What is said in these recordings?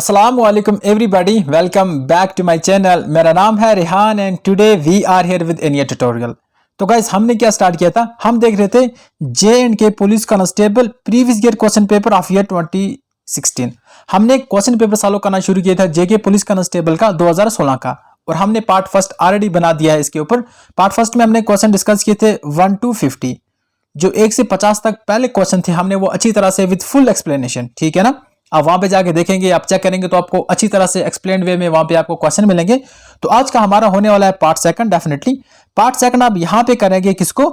अस्सलाम वालेकुम everybody, welcome back to my channel. मेरा नाम है Rehan and today we are here with an tutorial. तो गाइस, हमने क्या स्टार्ट किया था, हम देख रहे थे J&K police constable previous year question paper of year 2016। हमने क्वेश्चन पेपर सॉल्व करना शुरू किया था JK पुलिस कांस्टेबल का 2016 का, और हमने पार्ट फर्स्ट ऑलरेडी बना दिया है इसके ऊपर। पार्ट फर्स्ट में हमने क्वेश्चन डिस्कस किए थे 1 to 50, जो 1 से 50 तक पहले क्वेश्चन थे, हमने वो अच्छी तरह से विद फुल एक्सप्लेनेशन, ठीक है ना। आप वहां पे जाके देखेंगे, आप चेक करेंगे तो आपको अच्छी तरह से एक्सप्लेन वे में वहां पे आपको क्वेश्चन मिलेंगे। तो आज का हमारा होने वाला है part second. Definitely part second आप यहां पे करेंगे किसको,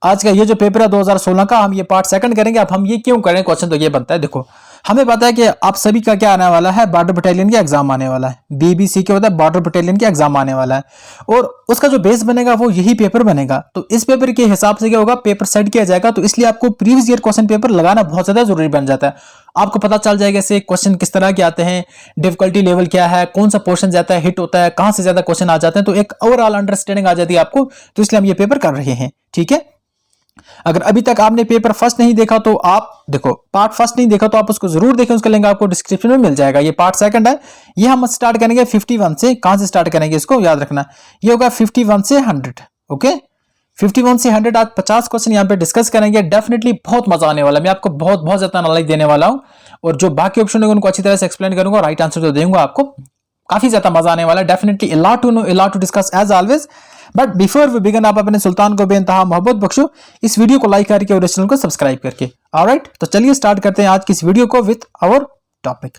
आज का ये जो पेपर है 2016 का, हम ये पार्ट सेकंड करेंगे। अब हम ये क्यों करें, क्वेश्चन तो ये बनता है। देखो, हमें पता है कि आप सभी का क्या आने वाला है, बॉर्डर बटालियन का एग्जाम आने वाला है। बीबीसी के होता है बॉर्डर बटालियन का एग्जाम आने वाला है, और उसका जो बेस बनेगा वो यही पेपर बनेगा। तो इस पेपर के हिसाब से क्या होगा, पेपर सेट किया जाएगा। तो इसलिए आपको प्रीवियस ईयर क्वेश्चन पेपर लगाना बहुत ज्यादा जरूरी बन जाता है। आपको पता चल जाएगा इससे क्वेश्चन किस तरह के आते हैं, डिफिकल्टी लेवल क्या है, कौन सा पोर्शन जाता है, हिट होता है, कहां से ज्यादा क्वेश्चन आ जाते हैं। तो एक ओवरऑल अंडरस्टैंडिंग आ जाती है आपको। तो इसलिए हम ये पेपर कर रहे हैं, ठीक है। अगर अभी तक आपने पेपर फर्स्ट नहीं देखा तो आप देखो, पार्ट फर्स्ट नहीं देखा तो आप उसको जरूर देखें, उसका लिंक आपको डिस्क्रिप्शन में मिल जाएगा। ये पार्ट सेकंड है, ये हम स्टार्ट करेंगे 51 से। कहां से स्टार्ट करेंगे इसको याद रखना, ये होगा 51 से 100। ओके, 51 से 100 आज 50 क्वेश्चन यहाँ पे डिस्कस करेंगे। डेफिनेटली बहुत मजा आने वाला है, मैं आपको बहुत ज्यादा नॉलेज देने वाला हूँ, और जो बाकी ऑप्शन है उनको अच्छी तरह से एक्सप्लेन करूंगा, राइट आंसर तो दूंगा आपको। काफी ज्यादा मजा आने वाला है। Definitely a lot to know, a lot to discuss as always, but before we begin, आप अपने सुल्तान को बेइंतहा मोहब्बत बख्शो इस वीडियो को लाइक करके और इस चैनल को सब्सक्राइब करके। ऑलराइट, तो चलिए स्टार्ट करते हैं आज की इस वीडियो को with our topic.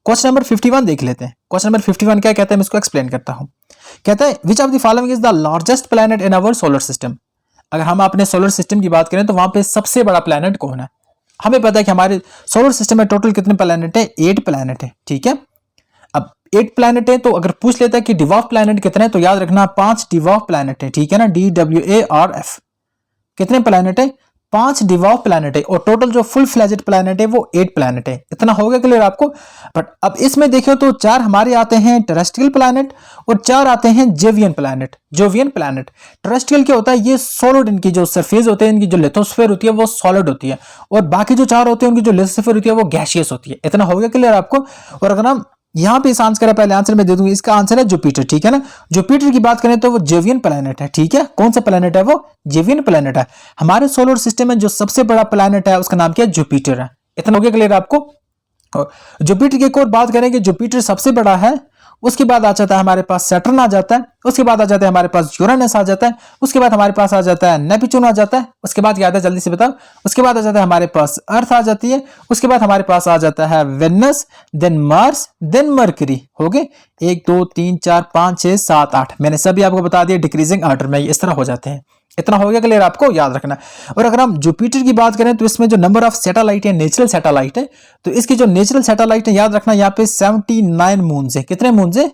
Question number 51 देख लेते हैं। क्वेश्चन नंबर 51 क्या कहता है, मैं इसको एक्सप्लेन करता हूं। कहता है which of the following is the largest planet in our solar system. अगर हम अपने सोलर सिस्टम की बात करें तो वहां पे सबसे बड़ा प्लैनेट कौन है। हमें पता है कि हमारे सोलर सिस्टम में टोटल कितने प्लैनेट है, 8 प्लैनेट है, ठीक है। अब 8 प्लैनेट है, तो अगर पूछ लेता है कि डिवॉर्फ प्लैनेट कितने हैं, तो याद रखना 5 डिवॉर्फ प्लैनेट है, ठीक है ना। DWARF कितने प्लैनेट है, 5 डिवॉर्फ प्लैनेट है, और टोटल जो फुल फ्लेजेड प्लैनेट है वो 8 प्लैनेट है। इतना हो गया क्लियर आपको। बट अब इसमें देखियो तो 4 हमारे आते हैं टेरेस्ट्रियल प्लैनेट, और 4 आते हैं Jovian planet. Jovian planet terrestrial क्या होता है, ये सॉलिड, इनकी जो सरफेस होते हैं, इनकी जो लिथोस्फीयर होती है वो सॉलिड होती है, और बाकी जो 4 होते हैं उनकी जो लिथोस्फीयर होती है वो गैसियस होती है। इतना हो गया क्लियर आपको। और अगर हम यहां पे इस आंसर है, पहले आंसर में दे दूंगी, इसका आंसर है जुपिटर, ठीक है ना। जुपिटर की बात करें तो वो जोवियन प्लैनेट है, ठीक है। कौन सा प्लैनेट है, वो जोवियन प्लैनेट है। हमारे सोलर सिस्टम में जो सबसे बड़ा प्लैनेट है उसका नाम क्या है, जुपिटर है। इतना हो गया क्लियर आपको। और जुपिटर की एक और बात करें कि जुपिटर सबसे बड़ा है, उसके बाद आ जाता है हमारे पास सैटर्न आ जाता है, उसके बाद आ जाता है हमारे पास यूरेनस आ जाता है, उसके बाद हमारे पास आ जाता है नेपच्यून आ जाता है, उसके बाद याद है जल्दी से बताओ, उसके बाद आ जाता है हमारे पास अर्थ आ जाती है, उसके बाद हमारे पास आ जाता है Venus, then Mars, then Mercury. हो गए 1 2 3 4 5 6 7 8। मैंने सभी आपको बता दिया डिक्रीजिंग ऑर्डर में, इस तरह हो जाते हैं। इतना हो गया क्लियर आपको, याद रखना। और अगर हम जुपिटर की बात करें तो इसमें जो नंबर ऑफ सैटेलाइट है, नेचुरल सैटेलाइट है, तो इसकी जो नेचुरल सैटेलाइट है याद रखना, यहाँ पे 79 मून है। कितने मून है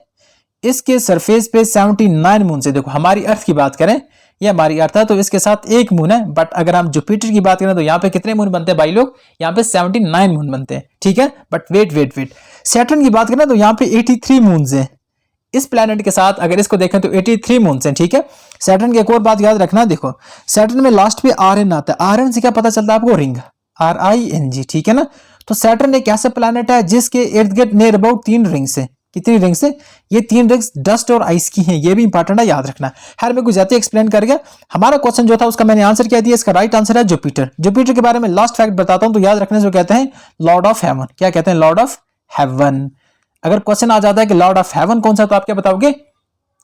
इसके सरफेस पे, 79 मून से। देखो हमारी अर्थ की बात करें, ये हमारी अर्थ है, तो इसके साथ 1 मून है। बट अगर हम जुपिटर की बात करें तो यहाँ पे कितने मून बनते हैं भाई लोग, यहाँ पे 79 मून बनते हैं, ठीक है। बट वेट, सैटर्न की बात करें तो यहाँ पे 83 मून है। इस प्लैनेट के साथ अगर इसको देखें तो 83 मून हैं, ठीक है। सैटर्न की एक और बात याद रखना, देखो सैटर्न में लास्ट पे RN आता है। RN से क्या पता चलता है आपको, रिंग, RING, ठीक है ना। तो सैटर्न एक ऐसा प्लैनेट है जिसके इर्द गिर्द नियर अबाउट 3 रिंग्स है। कितनी रिंग्स है, ये 3 रिंग्स डस्ट और आइस की हैं। ये भी इंपॉर्टेंट है, याद रखना। हर में कुछ जाती एक्सप्लेन कर गया। हमारा क्वेश्चन जो था उसका मैंने आंसर क्या दिया, इसका राइट आंसर है जुपिटर। जुपिटर के बारे में लास्ट फैक्ट बताता हूं, तो याद रखने से कहते हैं लॉर्ड ऑफ हेवन। क्या कहते हैं, लॉर्ड ऑफ हेवन। अगर क्वेश्चन आ जाता है कि लॉर्ड ऑफ हेवन कौन सा, तो आप क्या बताओगे,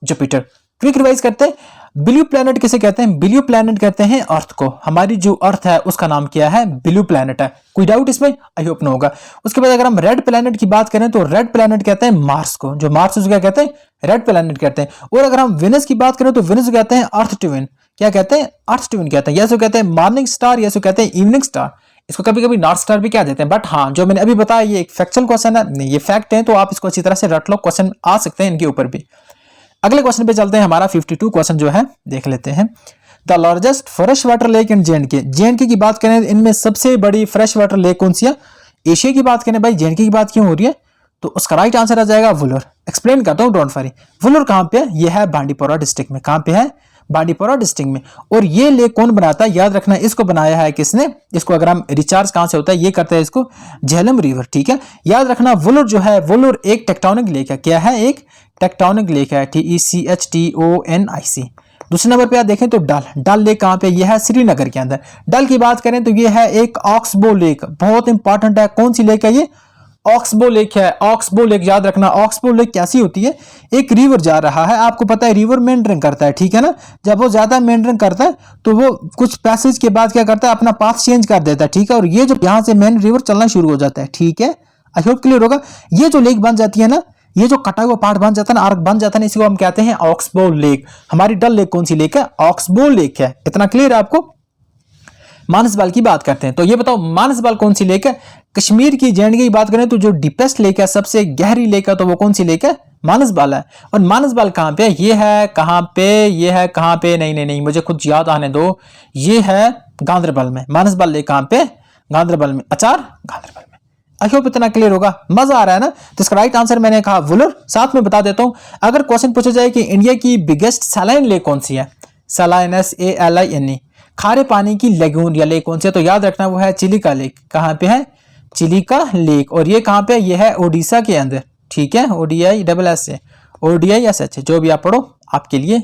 जुपिटर। क्विक रिवाइज करते हैं, ब्लू प्लैनेट किसे कहते हैं, ब्लू प्लैनेट कहते हैं अर्थ को। हमारी जो अर्थ है उसका नाम क्या है, ब्लू प्लैनेट है। कोई डाउट इसमें, आई होप ना होगा। उसके बाद अगर हम रेड प्लैनेट की बात करें तो रेड प्लैनेट कहते हैं मार्स को। जो मार्स है क्या कहते हैं, रेड प्लैनेट कहते हैं। और अगर हम वेनस की बात करें तो वेनस कहते हैं अर्थ ट्विन। क्या कहते हैं, अर्थ ट्विन कहते हैं। या कहते हैं मॉर्निंग स्टार, या कहते हैं इवनिंग स्टार। इसको कभी कभी नॉर्थ स्टार भी कह देते हैं। बट हाँ, जो मैंने अभी बताया ये एक फैक्चुअल क्वेश्चन है, नहीं ये फैक्ट है, तो आप इसको अच्छी तरह से रट लो, क्वेश्चन आ सकते हैं इनके ऊपर भी। अगले क्वेश्चन पे चलते हैं। हमारा 52 क्वेश्चन जो है देख लेते हैं। The largest fresh water lake in J&K की बात करें, इनमें सबसे बड़ी फ्रेश वाटर लेक कौन सी है। एशिया की बात करें भाई, J&K की बात क्यों हो रही है, तो उसका राइट आंसर आ जाएगा वुलर। एक्सप्लेन करता हूं, डोंट वरी। वुलर कहां पे है, यह है बांडीपोरा डिस्ट्रिक्ट में। कहां पे है, बांडीपोरा डिस्ट्रिक्ट में। और ये लेक कौन बनाता है, याद रखना, इसको बनाया है किसने, इसको अगर हम रिचार्ज कहां से होता है, ये करता है इसको झेलम रिवर, ठीक है। याद रखना वुलर जो है, वुलर एक टेक्टोनिक लेक है, क्या है, एक टेक्टोनिक लेक है, TECHTONIC। दूसरे नंबर पे आप देखें तो डल लेक कहां पे, यह है श्रीनगर के अंदर। डल की बात करें तो यह है एक ऑक्सबो लेक, बहुत इंपॉर्टेंट है। कौन सी लेक है ये, ऑक्सबो लेक है। ऑक्सबो लेक याद रखना। ऑक्सबो लेक कैसी होती है, एक रिवर जा रहा है, आपको पता है रिवर मेंडरिंग करता है, ठीक है ना। जब वो ज्यादा मेंडरिंग करता है तो वो कुछ पैसेज के बाद क्या करता है, अपना पाथ चेंज कर देता है, ठीक है। और ये जो यहाँ से मेन रिवर चलना शुरू हो जाता है, ठीक है। आई होप क्लियर होगा। ये जो लेक बन जाती है ना, ये जो कटा हुआ पार्ट बन जाता है ना, आर्क बन जाता है ना, इसी को हम कहते हैं ऑक्सबो लेक। हमारी डल लेक कौन सी लेक है, ऑक्सबो लेक है। इतना क्लियर है आपको। मानसबल की बात करते हैं तो ये बताओ मानसबल कौन सी लेक है। कश्मीर की जेएंडके की बात करें तो जो डीपेस्ट लेक है, सबसे गहरी लेक है, तो वो कौन सी लेक है, मानसबल है। और मानसबल कहां पे, ये है कहां पे, ये है कहां पे, नहीं नहीं नहीं, मुझे कुछ याद आने दो, ये है गांधरबल में। मानसबल लेक कहां पे, गांधरबल में। अचार गांधरबल में। आई होप इतना क्लियर होगा, मजा आ रहा है ना। तो इसका राइट आंसर मैंने कहा वुलर। साथ में बता देता हूं, अगर क्वेश्चन पूछा जाए कि इंडिया की बिगेस्ट सलाइन लेक कौन सी है, सलाइन SALINE, खारे पानी की लेगून या लेक कौन सी है, तो याद रखना वो है चिलिका लेक। कहां पे है, चिलिका लेक। और ये कहां पे, ये है ओडिशा के अंदर, ठीक है। ODISS ODISH जो भी आप पढ़ो आपके लिए,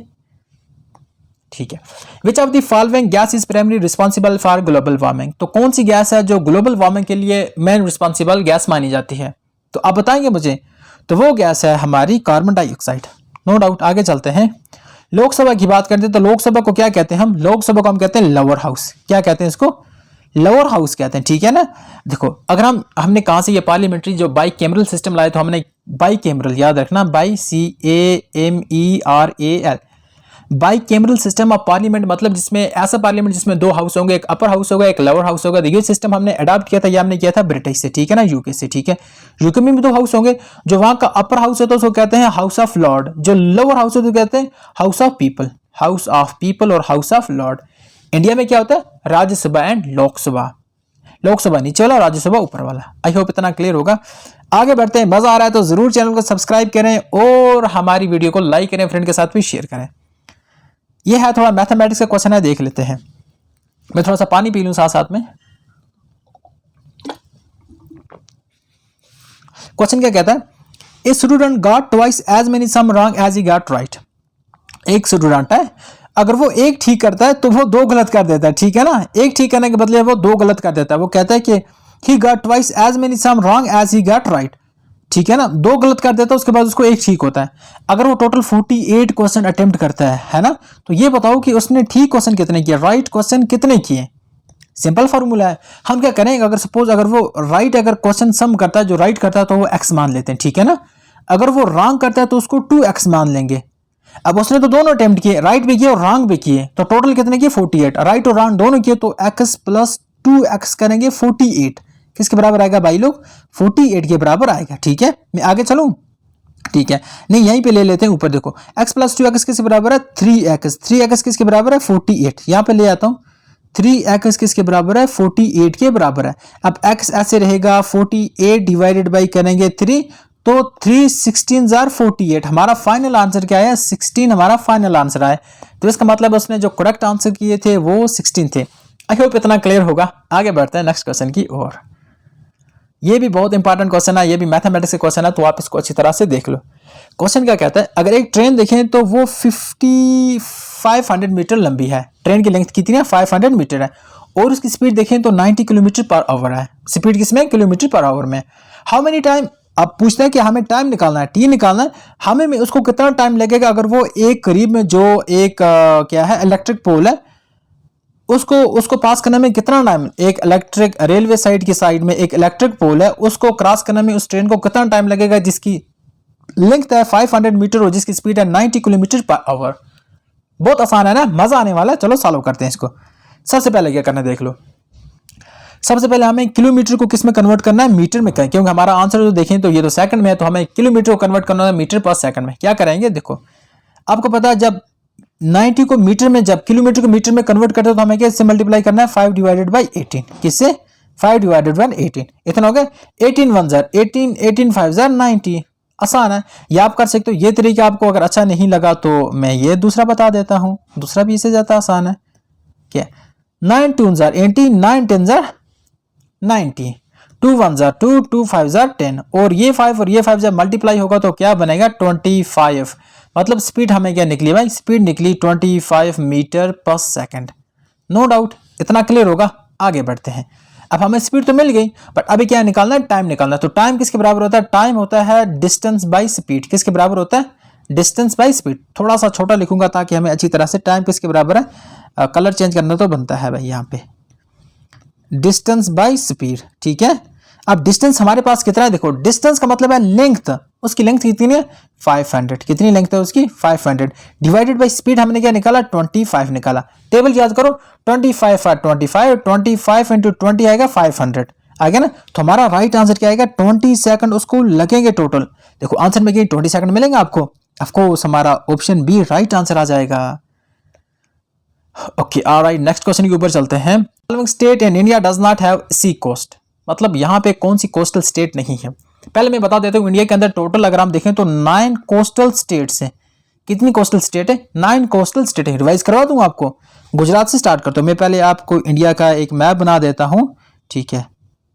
ठीक है। Which of the following gas is primary responsible for global warming, तो कौन सी गैस है जो ग्लोबल वार्मिंग के लिए मेन रिस्पॉन्सिबल गैस मानी जाती है, तो आप बताएंगे मुझे। तो वो गैस है हमारी कार्बन डाइऑक्साइड, नो डाउट। आगे चलते हैं, लोकसभा की बात करते हैं तो लोकसभा को क्या कहते हैं हम, लोकसभा को हम कहते हैं लोअर हाउस। क्या कहते हैं इसको, लोअर हाउस कहते हैं, ठीक है ना। देखो अगर हमने कहां से ये पार्लियामेंट्री जो बाई कैमरल सिस्टम लाए, तो हमने बाई कैमरल, याद रखना, by CAMERAL, by cameral system of parliament, मतलब जिसमें ऐसा पार्लियामेंट जिसमें दो हाउस होंगे, एक अपर हाउस होगा, एक लोअर हाउस होगा। ये सिस्टम हमने अडॉप्ट किया था, ये हमने किया था ब्रिटिश से, ठीक है ना, यूके से, ठीक है। यूके में भी दो हाउस होंगे, जो वहां का अपर हाउस है तो उसको कहते हैं हाउस ऑफ लॉर्ड, जो लोअर हाउस है तो कहते हैं house of people, house of people और हाउस ऑफ लॉर्ड। इंडिया में क्या होता है, राज्यसभा एंड लोकसभा, लोकसभा नीचे वाला, राज्यसभा ऊपर वाला। आई होप इतना क्लियर होगा। आगे बढ़ते हैं, मजा आ रहा है तो जरूर चैनल को सब्सक्राइब करें और हमारी वीडियो को लाइक करें, फ्रेंड के साथ भी शेयर करें। ये है थोड़ा मैथमेटिक्स का क्वेश्चन है, देख लेते हैं। मैं थोड़ा सा पानी पी लूं साथ साथ में। क्वेश्चन क्या कहता है, a student got twice as many some wrong as he got right. एक स्टूडेंट है, अगर वो एक ठीक करता है तो वो दो गलत कर देता है, ठीक है ना। एक ठीक करने के बदले वो दो गलत कर देता है। वो कहता है कि he got twice as many some wrong as he got right, ठीक है ना। दो गलत कर देता है, उसके बाद उसको एक ठीक होता है। अगर वो टोटल 48 क्वेश्चन अटेम्प्ट करता है ना, तो ये बताओ कि उसने ठीक क्वेश्चन कितने किए, राइट क्वेश्चन कितने किए। सिंपल फार्मूला है। हम क्या करेंगे, अगर सपोज अगर वो राइट अगर क्वेश्चन सम करता है, जो राइट करता है तो वो x मान लेते हैं, ठीक है ना। अगर वो रॉन्ग करता है तो उसको 2x मान लेंगे। अब उसने तो दोनों अटेम्प्ट किए, राइट भी किए और रॉन्ग भी किए, तो टोटल कितने किए 48। राइट और रॉन्ग दोनों किए तो x + 2x करेंगे 48। किसके बराबर आएगा भाई लोग, 48 के बराबर आएगा, ठीक है। मैं आगे चलूं, ठीक है, नहीं यहीं पे ले लेते हैं। ऊपर देखो x + 2x किसके बराबर है, 3x। 3x किसके बराबर है, 48। यहां पे ले आता हूं, 3x किसके बराबर है, 48 के बराबर है। अब x ऐसे रहेगा, 48 डिवाइडेड बाई करेंगे 3, तो 3 16 जार 48। हमारा फाइनल आंसर क्या है, 16 हमारा फाइनल आंसर आया। तो इसका मतलब उसने जो करेक्ट आंसर किए थे वो 16 थे। आई होप इतना क्लियर होगा। आगे बढ़ते हैं नेक्स्ट क्वेश्चन की ओर। ये भी बहुत इंपॉर्टेंट क्वेश्चन है, ये भी मैथमेटिक्स का क्वेश्चन है, तो आप इसको अच्छी तरह से देख लो। क्वेश्चन क्या कहता है, अगर एक ट्रेन देखें तो वो 5500 मीटर लंबी है। ट्रेन की लेंथ कितनी है, 500 मीटर है। और उसकी स्पीड देखें तो 90 किलोमीटर पर आवर है। स्पीड किसमें, किलोमीटर पर आवर में। हाउ मेनी टाइम, अब पूछते हैं कि हमें टाइम निकालना है, टी निकालना है हमें, में उसको कितना टाइम लगेगा। अगर वो एक करीब में जो एक क्या है इलेक्ट्रिक पोल है, उसको पास करने में कितना टाइम, एक इलेक्ट्रिक रेलवे साइड की साइड में एक इलेक्ट्रिक पोल है, उसको क्रॉस करने में उस ट्रेन को कितना टाइम लगेगा, जिसकी लेंथ है 500 मीटर और जिसकी स्पीड है 90 किलोमीटर पर आवर। बहुत आसान है ना, मजा आने वाला है। चलो सॉल्व करते हैं इसको। सबसे पहले क्या करना है देख लो। सबसे पहले हमें किलोमीटर को किस में कन्वर्ट करना है, मीटर में करें, क्योंकि हमारा आंसर जो देखें तो ये तो सेकंड में है, तो हमें किलोमीटर को कन्वर्ट करना है मीटर पर सेकंड में। क्या करेंगे देखो, आपको पता है जब 90 को मीटर में, जब किलोमीटर को मीटर में कन्वर्ट करते हो तो हमें किससे मल्टीप्लाई करना है, 5 डिवाइडेड बाई 18। किससे, 5 डिवाइडेड बाई 18। इतना हो गया, 18 1 जार 18, 18 5 जार 90। आसान है, ये आप कर सकते हो। ये तरीका आपको अगर अच्छा नहीं लगा तो मैं ये दूसरा बता देता हूँ, दूसरा भी इससे ज़्यादा आसान है। क्या 9 2 जार 80, 9 10 जार 90, 2 1 जार 2, 2 5 जार 10, और ये 5 जब मल्टीप्लाई होगा तो क्या बनेगा 25। मतलब स्पीड हमें क्या निकली भाई, स्पीड निकली 25 मीटर पर सेकंड। नो डाउट इतना क्लियर होगा। आगे बढ़ते हैं। अब हमें स्पीड तो मिल गई, बट अभी क्या निकालना है, टाइम निकालना है। तो टाइम किसके बराबर होता है, टाइम होता है डिस्टेंस बाय स्पीड। किसके बराबर होता है, डिस्टेंस बाय स्पीड। थोड़ा सा छोटा लिखूंगा ताकि हमें अच्छी तरह से टाइम किसके बराबर है, कलर चेंज करना तो बनता है भाई यहाँ पे, डिस्टेंस बाय स्पीड। ठीक है, अब डिस्टेंस हमारे पास कितना है, देखो डिस्टेंस का मतलब है लेंथ, उसकी लेंथ कितनी है 500, कितनी लेंथ है उसकी 500, डिवाइडेड बाय स्पीड हमने क्या निकाला 25 निकाला। टेबल याद करो, 25 और 25 इंटू 20 आएगा 500 आ गया ना। तो हमारा राइट आंसर क्या आएगा, 20 सेकंड उसको लगेंगे टोटल। देखो आंसर में 20 सेकंड मिलेंगे आपको, ऑफकोर्स हमारा ऑप्शन बी राइट आंसर आ जाएगा। ओके ऑलराइट, नेक्स्ट क्वेश्चन के ऊपर चलते हैं। Following state in India does not have sea coast, मतलब यहाँ पे कौन सी कोस्टल स्टेट नहीं है। पहले मैं बता देता हूँ, इंडिया के अंदर टोटल अगर हम देखें तो 9 कोस्टल स्टेट्स हैं। कितनी कोस्टल स्टेट है, 9 कोस्टल स्टेट है। रिवाइज करवा दूं आपको, गुजरात से स्टार्ट करता हूँ मैं। पहले आपको इंडिया का एक मैप बना देता हूँ, ठीक है,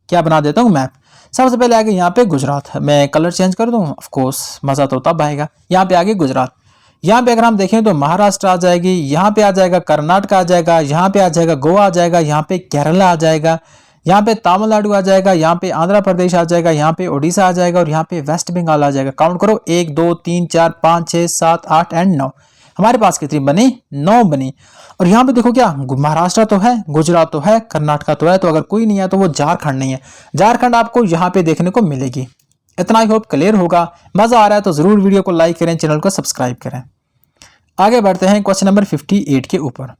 क्या बना देता हूँ मैप। सबसे पहले आगे यहाँ पे गुजरात, मैं कलर चेंज कर दूँ, ऑफकोर्स मजा तो तब आएगा। यहाँ पे आगे गुजरात, यहाँ पे अगर हम देखें तो महाराष्ट्र आ जाएगी, यहाँ पे आ जाएगा कर्नाटक आ जाएगा, यहाँ पे आ जाएगा गोवा आ जाएगा, यहाँ पे केरला आ जाएगा, यहाँ पे तमिलनाडु आ जाएगा, यहाँ पे आंध्र प्रदेश आ जाएगा, यहाँ पे ओडिशा आ जाएगा, और यहाँ पे वेस्ट बंगाल आ जाएगा। काउंट करो 1 2 3 4 5 6 7 8 एंड 9। हमारे पास कितनी बनी, 9 बनी। और यहाँ पे देखो क्या, महाराष्ट्र तो है, गुजरात तो है, कर्नाटक तो है, तो अगर कोई नहीं है तो वो झारखंड नहीं है। झारखंड आपको यहाँ पे देखने को मिलेगी। इतना आई होप क्लियर होगा। मजा आ रहा है तो जरूर वीडियो को लाइक करें, चैनल को सब्सक्राइब करें। आगे बढ़ते हैं क्वेश्चन नंबर 58 के ऊपर।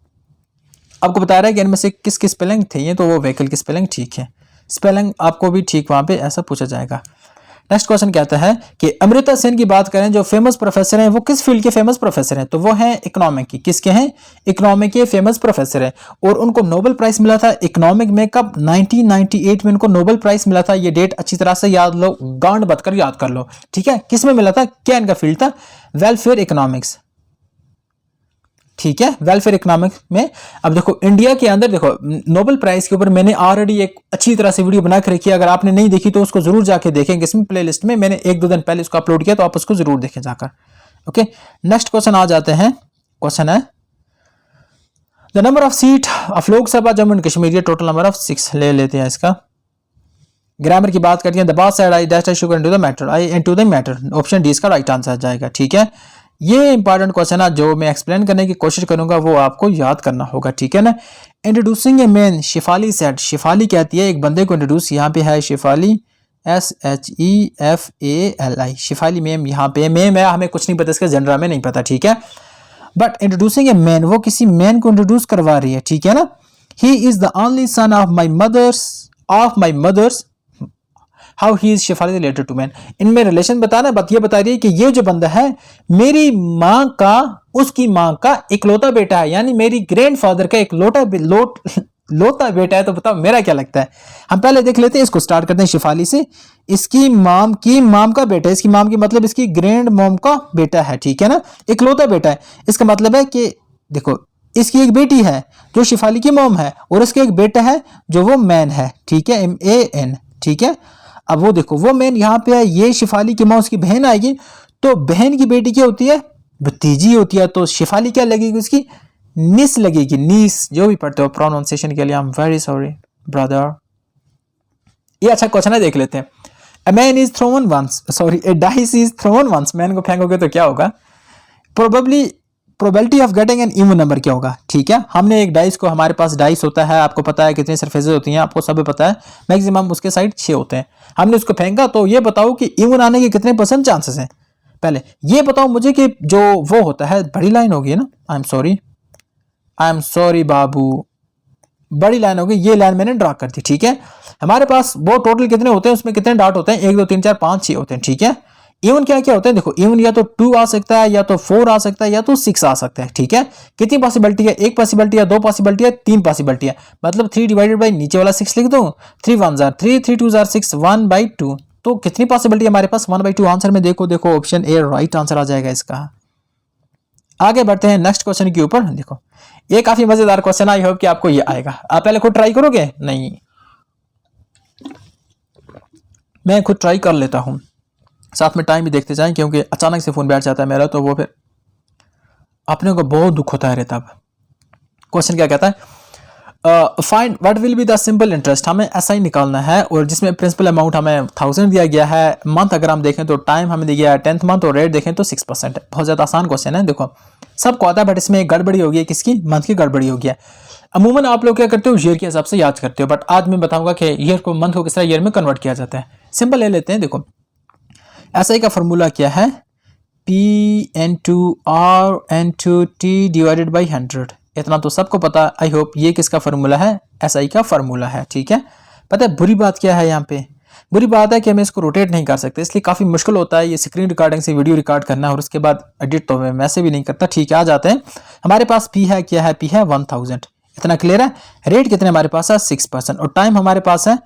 आपको बता रहा है कि इनमें से किसकी स्पेलिंग थी, ये तो वो व्हीकल की स्पेलिंग ठीक है, स्पेलिंग आपको भी ठीक वहां पे ऐसा पूछा जाएगा। नेक्स्ट क्वेश्चन कहता है कि अमृता सेन की बात करें, जो फेमस प्रोफेसर हैं वो किस फील्ड के फेमस प्रोफेसर हैं, तो वो हैं इकोनॉमिक की। किसके हैं, इकोनॉमिक के फेमस प्रोफेसर हैं, और उनको नोबेल प्राइज मिला था इकोनॉमिक में। कब, 1998 में उनको नोबेल प्राइज मिला था। ये डेट अच्छी तरह से याद लो, गांड बतकर याद कर लो, ठीक है। किस में मिला था, क्या इनका फील्ड था, वेलफेयर इकोनॉमिक्स, ठीक है, वेलफेयर इकोनॉमिक्स में। अब देखो इंडिया के अंदर देखो नोबेल प्राइज के ऊपर मैंने ऑलरेडी एक अच्छी तरह से वीडियो बना के रखी है, अगर आपने नहीं देखी तो उसको जरूर जाके देखेंगे, इसमें प्लेलिस्ट में मैंने 1-2 दिन पहले उसको अपलोड किया, तो आप उसको जरूर देखें जाकर। ओके, नेक्स्ट क्वेश्चन आ जाते हैं। क्वेश्चन है the number of seat of Lok Sabha Jammu and Kashmir, ये टोटल नंबर ऑफ 6 ले लेते हैं इसका। ग्रामर की बात करते हैं, द बात side I dash sugar into the matter, I into the matter, option D इसका राइट आंसर जाएगा, ठीक है। ये इंपॉर्टेंट क्वेश्चन है जो मैं एक्सप्लेन करने की कोशिश करूंगा, वो आपको याद करना होगा, ठीक है ना। Introducing a man, Shifali said, Shifali कहती है एक बंदे को इंट्रोड्यूस, यहाँ पे है शिफाली, SHEFALI, शिफाली मैम। यहाँ पे मैम है, हमें कुछ नहीं पता, इसका जनरा में नहीं पता, ठीक है। बट इंट्रोड्यूसिंग ए मैन, वो किसी मैन को इंट्रोड्यूस करवा रही है, ठीक है ना। He is the only son of my mothers how he is Shifali related to man. इनमें रिलेशन बताना, बात ये बता रही है कि ये जो बंदा है मेरी माँ का, उसकी माँ का इकलौता बेटा है, यानी मेरी ग्रैंडफादर का एक लोता बेटा है। तो बताओ मेरा क्या लगता है। हम पहले देख लेते हैं, इसको स्टार्ट करते हैं शिफाली से। इसकी माम का बेटा है, इसकी माम की मतलब इसकी ग्रैंड मॉम का बेटा है, ठीक है ना, इकलौता बेटा है। इसका मतलब है कि देखो इसकी एक बेटी है जो शिफाली की मॉम है, और इसका एक बेटा है जो वो मैन है, ठीक है, MAN, ठीक है। अब वो देखो वो मैन यहाँ पे है, ये शिफाली की माँ उसकी बहन आएगी, तो बहन की बेटी क्या होती है, भतीजी होती है। तो शिफाली क्या लगेगी, उसकी निस लगेगी, नीस, जो भी पढ़ते हो। प्रोनाउंसिएशन के लिए I am very sorry brother. ये अच्छा क्वेश्चन है, देख लेते हैं। A man is thrown once, sorry, a dice is thrown once, man को फेंकोगे तो क्या होगा, probability of getting an even number क्या होगा, ठीक है। हमने एक डाइस को, हमारे पास डाइस होता है, आपको पता है कितनी सरफेसेस होती हैं, आपको सब पता है, मैक्सिमम उसके साइड 6 होते हैं। हमने उसको फेंका, तो ये बताओ कि इवन आने के कितने % चांसेस हैं। पहले ये बताओ मुझे कि जो वो होता है, बड़ी लाइन होगी ना, आई एम सॉरी बाबू, बड़ी लाइन होगी, ये लाइन मैंने ड्रा कर दी, ठीक है। हमारे पास वो टोटल कितने होते हैं, उसमें कितने डॉट होते हैं, 1 2 3 4 5 6 होते हैं, ठीक है। इवन क्या क्या होते हैं, देखो इवन या तो 2 आ सकता है, या तो 4 आ सकता है, या तो 6 आ सकता है, ठीक है। कितनी पॉसिबिलिटी है, 1 पॉसिबिलिटी है, 2 पॉसिबिलिटी है, 3 पॉसिबिलिटी है। मतलब 3 डिवाइडेड बाई नीचे वाला 6 लिख दूं, 3 1 जार 3, 3 2 जार 6, 1/2, तो कितनी पॉसिबिलिटी हमारे पास 1/2 आंसर में देखो ऑप्शन ए राइट आंसर आ जाएगा इसका। आगे बढ़ते हैं नेक्स्ट क्वेश्चन के ऊपर। देखो ये काफी मजेदार क्वेश्चन, आई होप कि आपको ये आएगा। आप पहले खुद ट्राई करोगे? नहीं, मैं खुद ट्राई कर लेता हूं, साथ में टाइम भी देखते जाएं, क्योंकि अचानक से फोन बैठ जाता है मेरा, तो वो फिर अपने को बहुत दुख होता है तब। क्वेश्चन क्या कहता है, find what will be the simple interest. हमें ऐसा ही निकालना है, और जिसमें प्रिंसिपल अमाउंट हमें 1000 दिया गया है। मंथ अगर हम देखें तो टाइम हमें दिया गया है 10th मंथ, और रेट देखें तो 6%। बहुत ज़्यादा आसान क्वेश्चन है। देखो सबको आता है, बट इसमें एक गड़बड़ी होगी, किसकी? मंथ की गड़बड़ी होगी है। अमूमन आप लोग क्या करते हो, ईयर के हिसाब से याद करते हो, बट आज मैं बताऊंगा कि ईयर को, मंथ को किस तरह ईयर में कन्वर्ट किया जाता है। सिंपल ले लेते हैं। देखो एसआई का फॉर्मूला क्या है, P/R/T डिवाइडेड बाई 100। इतना तो सबको पता, आई होप। ये किसका फॉर्मूला है? एसआई का फॉर्मूला है, ठीक है। पता है बुरी बात क्या है यहाँ पे? बुरी बात है कि हमें इसको रोटेट नहीं कर सकते, इसलिए काफ़ी मुश्किल होता है ये स्क्रीन रिकॉर्डिंग से वीडियो रिकॉर्ड करना, और उसके बाद एडिट तो मैं वैसे भी नहीं करता। ठीक है, आ जाते हैं। हमारे पास पी है, क्या है? पी है 1000। इतना क्लियर है। रेट कितने हमारे पास है? 6%, और टाइम हमारे पास है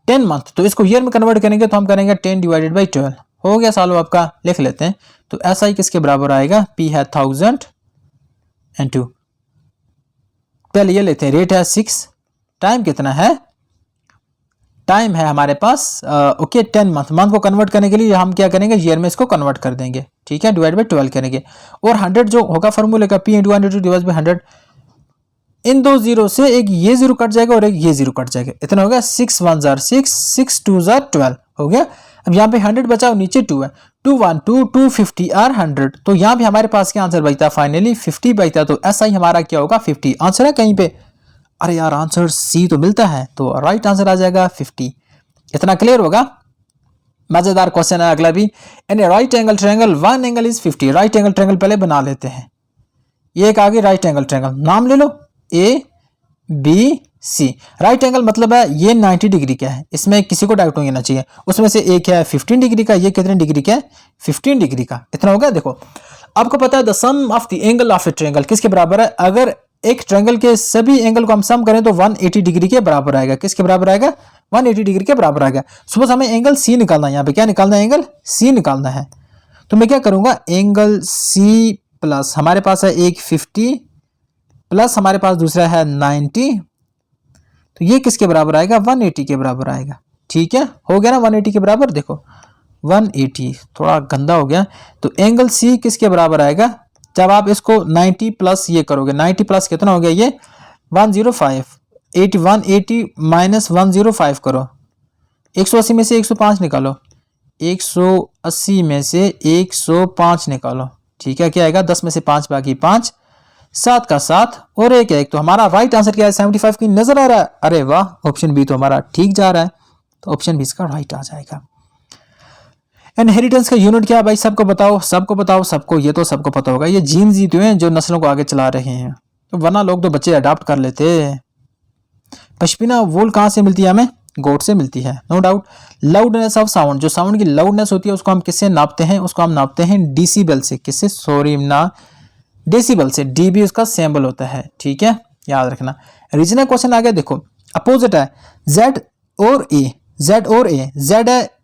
10 मंथ। तो इसको ईयर में कन्वर्ट करेंगे तो हम करेंगे 10 डिवाइडेड बाई 12। हो गया सॉल्व आपका, लिख लेते हैं। तो ऐसा ही किसके बराबर आएगा? पी है 1000/2। पहले ये लेते हैं, रेट है 6, टाइम कितना है? टाइम है हमारे पास ओके 10 मंथ। मंथ को कन्वर्ट करने के लिए हम क्या करेंगे, ईयर में इसको कन्वर्ट कर देंगे, ठीक है, डिवाइड बाई 12 करेंगे। और 100 जो होगा फॉर्मूले का, P × 100 डिवाइड बाई 100। इन दो जीरो से एक ये जीरो कट जाएगा और एक ये जीरो कट जाएगा। इतना हो गया 6 1 जार 6, 6 2 जार 12 हो गया। अब यहाँ पे 100 बचा और नीचे 2 है, 2 1 2 2 50 और 100। तो यहाँ पे हमारे पास क्या आंसर बचता है? फाइनली 50 बचता है। तो ऐसा ही हमारा क्या होगा? 50 आंसर है कहीं पे। अरे यार आंसर सी तो मिलता है, तो राइट आंसर आ जाएगा 50। इतना क्लियर होगा। मजेदार क्वेश्चन है अगला भी। In right angle triangle one angle is 50। Right angle triangle पहले बना लेते हैं। ये एक आगे राइट एंगल ट्रायंगल, नाम ले लो ABC। राइट एंगल मतलब है ये 90 डिग्री का है, इसमें किसी को डाउट नहीं होना चाहिए। उसमें से एक है 15 डिग्री का, ये कितने डिग्री का है? 15 डिग्री का। इतना होगा। देखो आपको पता है the sum of the angle of a triangle किसके बराबर है? अगर एक ट्रायंगल के सभी एंगल को हम सम करें तो 180 डिग्री के बराबर आएगा। किसके बराबर आएगा? 180 डिग्री के बराबर आएगा। सपोज हमें एंगल सी निकालना है, यहाँ पे क्या निकालना है? एंगल सी निकालना है। तो मैं क्या करूंगा, एंगल सी प्लस हमारे पास है एक 50 प्लस हमारे पास दूसरा है 90, तो ये किसके बराबर आएगा? 180 के बराबर आएगा। ठीक है, हो गया ना 180 के बराबर। देखो 180 थोड़ा गंदा हो गया। तो एंगल सी किसके बराबर आएगा? जब आप इसको 90 प्लस ये करोगे, 90 प्लस कितना हो गया? ये 105, 180 माइनस 105 करो, 180 में से 105 निकालो, 180 में से 105 निकालो। ठीक है, क्या आएगा? 10 में से 5 बाकी 5, 7 का 7 और 1 1। तो हमारा राइट आंसर क्या है? 75 की नजर आ रहा है। अरे वाह, ऑप्शन बी तो हमारा ठीक जा रहा है, तो ऑप्शन बी इसका राइट आ जाएगा। इनहेरिटेंस का यूनिट क्या है भाई? सबको बताओ, सबको बताओ, सबको, ये तो सबको पता होगा। ये जीन्स ही तो हैं जो नस्लों को आगे चला रहे हैं, तो वरना लोग तो बच्चे अडॉप्ट कर लेते। पश्मीना वूल कहाँ से मिलती है? हमें गोट से मिलती है, no doubt. Loudness of sound, जो साउंड की लाउडनेस होती है उसको हम किससे नापते हैं? उसको हम नापते हैं डेसिबल से। किससे? सॉरी ना, डेसिबल से। डीबी उसका सिंबल होता है, ठीक है, याद रखना। रीजनल क्वेश्चन आ गया। देखो अपोजिट है जेड और ए, जेड और ए, जेड है